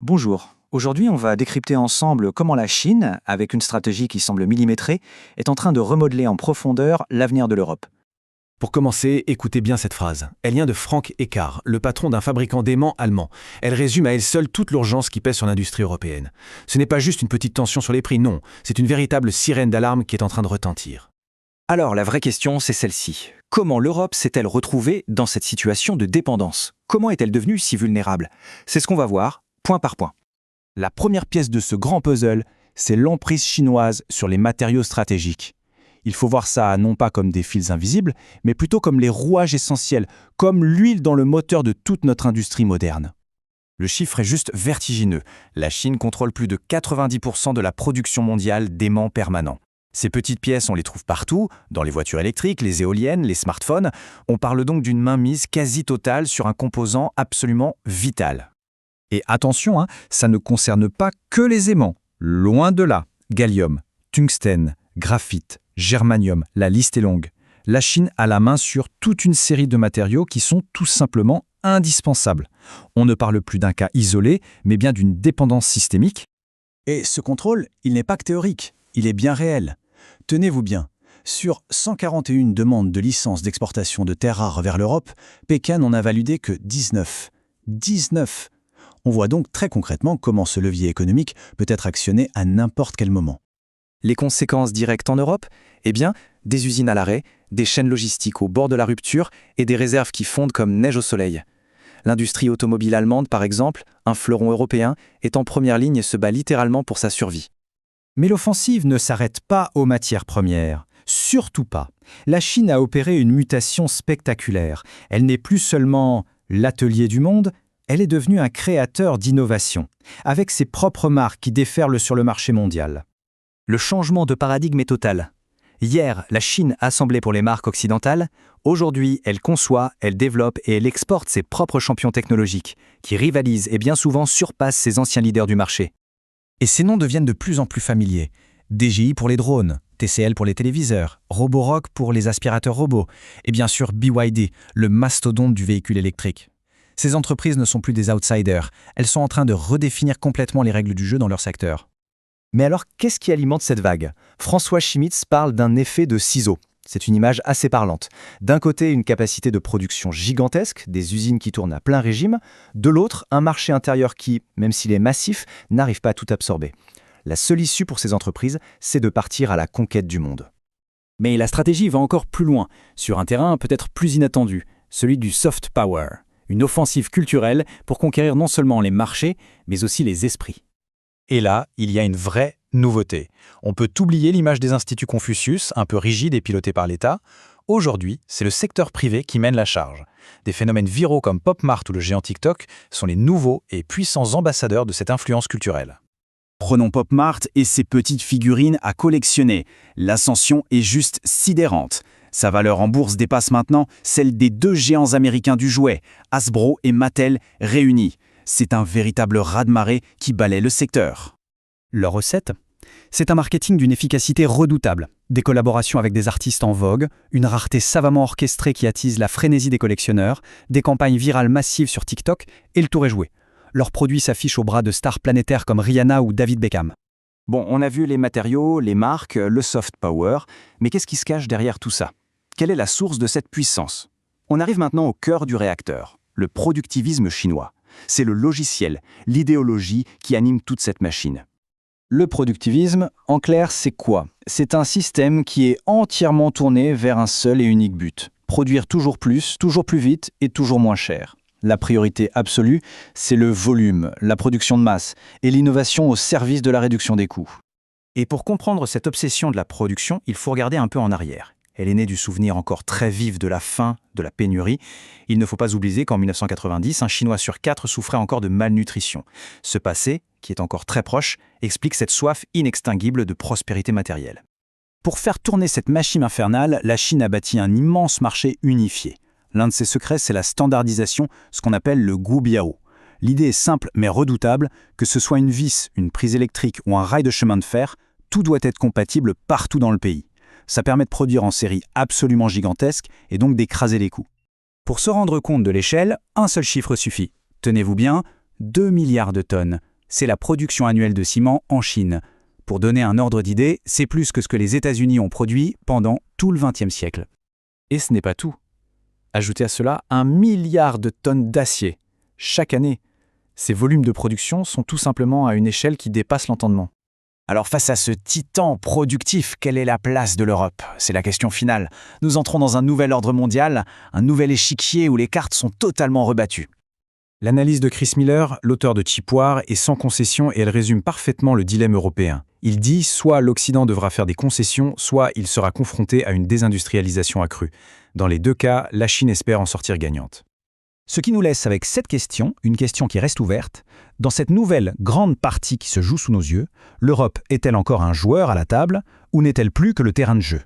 Bonjour. Aujourd'hui, on va décrypter ensemble comment la Chine, avec une stratégie qui semble millimétrée, est en train de remodeler en profondeur l'avenir de l'Europe. Pour commencer, écoutez bien cette phrase. Elle vient de Frank Eckhart, le patron d'un fabricant d'aimants allemand. Elle résume à elle seule toute l'urgence qui pèse sur l'industrie européenne. Ce n'est pas juste une petite tension sur les prix, non. C'est une véritable sirène d'alarme qui est en train de retentir. Alors, la vraie question, c'est celle-ci. Comment l'Europe s'est-elle retrouvée dans cette situation de dépendance? Comment est-elle devenue si vulnérable? C'est ce qu'on va voir, point par point. La première pièce de ce grand puzzle, c'est l'emprise chinoise sur les matériaux stratégiques. Il faut voir ça non pas comme des fils invisibles, mais plutôt comme les rouages essentiels, comme l'huile dans le moteur de toute notre industrie moderne. Le chiffre est juste vertigineux. La Chine contrôle plus de 90% de la production mondiale d'aimants permanents. Ces petites pièces, on les trouve partout, dans les voitures électriques, les éoliennes, les smartphones. On parle donc d'une mainmise quasi totale sur un composant absolument vital. Et attention, ça ne concerne pas que les aimants. Loin de là. Gallium, tungstène, graphite, germanium, la liste est longue. La Chine a la main sur toute une série de matériaux qui sont tout simplement indispensables. On ne parle plus d'un cas isolé, mais bien d'une dépendance systémique. Et ce contrôle, il n'est pas que théorique, il est bien réel. Tenez-vous bien, sur 141 demandes de licence d'exportation de terres rares vers l'Europe, Pékin n'en a validé que 19. 19! On voit donc très concrètement comment ce levier économique peut être actionné à n'importe quel moment. Les conséquences directes en Europe? Eh bien, des usines à l'arrêt, des chaînes logistiques au bord de la rupture et des réserves qui fondent comme neige au soleil. L'industrie automobile allemande, par exemple, un fleuron européen, est en première ligne et se bat littéralement pour sa survie. Mais l'offensive ne s'arrête pas aux matières premières. Surtout pas. La Chine a opéré une mutation spectaculaire. Elle n'est plus seulement l'atelier du monde, elle est devenue un créateur d'innovation, avec ses propres marques qui déferlent sur le marché mondial. Le changement de paradigme est total. Hier, la Chine assemblait pour les marques occidentales. Aujourd'hui, elle conçoit, elle développe et elle exporte ses propres champions technologiques, qui rivalisent et bien souvent surpassent ses anciens leaders du marché. Et ces noms deviennent de plus en plus familiers. DJI pour les drones, TCL pour les téléviseurs, Roborock pour les aspirateurs robots, et bien sûr BYD, le mastodonte du véhicule électrique. Ces entreprises ne sont plus des outsiders, elles sont en train de redéfinir complètement les règles du jeu dans leur secteur. Mais alors, qu'est-ce qui alimente cette vague? François Schmitz parle d'un effet de ciseau. C'est une image assez parlante. D'un côté, une capacité de production gigantesque, des usines qui tournent à plein régime. De l'autre, un marché intérieur qui, même s'il est massif, n'arrive pas à tout absorber. La seule issue pour ces entreprises, c'est de partir à la conquête du monde. Mais la stratégie va encore plus loin, sur un terrain peut-être plus inattendu, celui du soft power. Une offensive culturelle pour conquérir non seulement les marchés, mais aussi les esprits. Et là, il y a une vraie nouveauté. On peut oublier l'image des instituts Confucius, un peu rigide et pilotés par l'État. Aujourd'hui, c'est le secteur privé qui mène la charge. Des phénomènes viraux comme PopMart ou le géant TikTok sont les nouveaux et puissants ambassadeurs de cette influence culturelle. Prenons PopMart et ses petites figurines à collectionner. L'ascension est juste sidérante. Sa valeur en bourse dépasse maintenant celle des deux géants américains du jouet, Hasbro et Mattel réunis. C'est un véritable raz-de-marée qui balaie le secteur. Leur recette? C'est un marketing d'une efficacité redoutable, des collaborations avec des artistes en vogue, une rareté savamment orchestrée qui attise la frénésie des collectionneurs, des campagnes virales massives sur TikTok, et le tour est joué. Leurs produits s'affichent au bras de stars planétaires comme Rihanna ou David Beckham. Bon, on a vu les matériaux, les marques, le soft power, mais qu'est-ce qui se cache derrière tout ça? Quelle est la source de cette puissance? On arrive maintenant au cœur du réacteur, le productivisme chinois. C'est le logiciel, l'idéologie qui anime toute cette machine. Le productivisme, en clair, c'est quoi? C'est un système qui est entièrement tourné vers un seul et unique but. Produire toujours plus vite et toujours moins cher. La priorité absolue, c'est le volume, la production de masse et l'innovation au service de la réduction des coûts. Et pour comprendre cette obsession de la production, il faut regarder un peu en arrière. Elle est née du souvenir encore très vif de la faim, de la pénurie. Il ne faut pas oublier qu'en 1990, un Chinois sur 4 souffrait encore de malnutrition. Ce passé, qui est encore très proche, explique cette soif inextinguible de prospérité matérielle. Pour faire tourner cette machine infernale, la Chine a bâti un immense marché unifié. L'un de ses secrets, c'est la standardisation, ce qu'on appelle le guobiao. L'idée est simple mais redoutable, que ce soit une vis, une prise électrique ou un rail de chemin de fer, tout doit être compatible partout dans le pays. Ça permet de produire en série absolument gigantesque et donc d'écraser les coûts. Pour se rendre compte de l'échelle, un seul chiffre suffit. Tenez-vous bien, 2 milliards de tonnes. c'est la production annuelle de ciment en Chine. Pour donner un ordre d'idée, c'est plus que ce que les États-Unis ont produit pendant tout le XXe siècle. Et ce n'est pas tout. Ajoutez à cela 1 milliard de tonnes d'acier, chaque année. Ces volumes de production sont tout simplement à une échelle qui dépasse l'entendement. Alors face à ce titan productif, quelle est la place de l'Europe? C'est la question finale. Nous entrons dans un nouvel ordre mondial, un nouvel échiquier où les cartes sont totalement rebattues. L'analyse de Chris Miller, l'auteur de Cheap War, est sans concession et elle résume parfaitement le dilemme européen. Il dit soit l'Occident devra faire des concessions, soit il sera confronté à une désindustrialisation accrue. Dans les deux cas, la Chine espère en sortir gagnante. Ce qui nous laisse avec cette question, une question qui reste ouverte. Dans cette nouvelle grande partie qui se joue sous nos yeux, l'Europe est-elle encore un joueur à la table ou n'est-elle plus que le terrain de jeu ?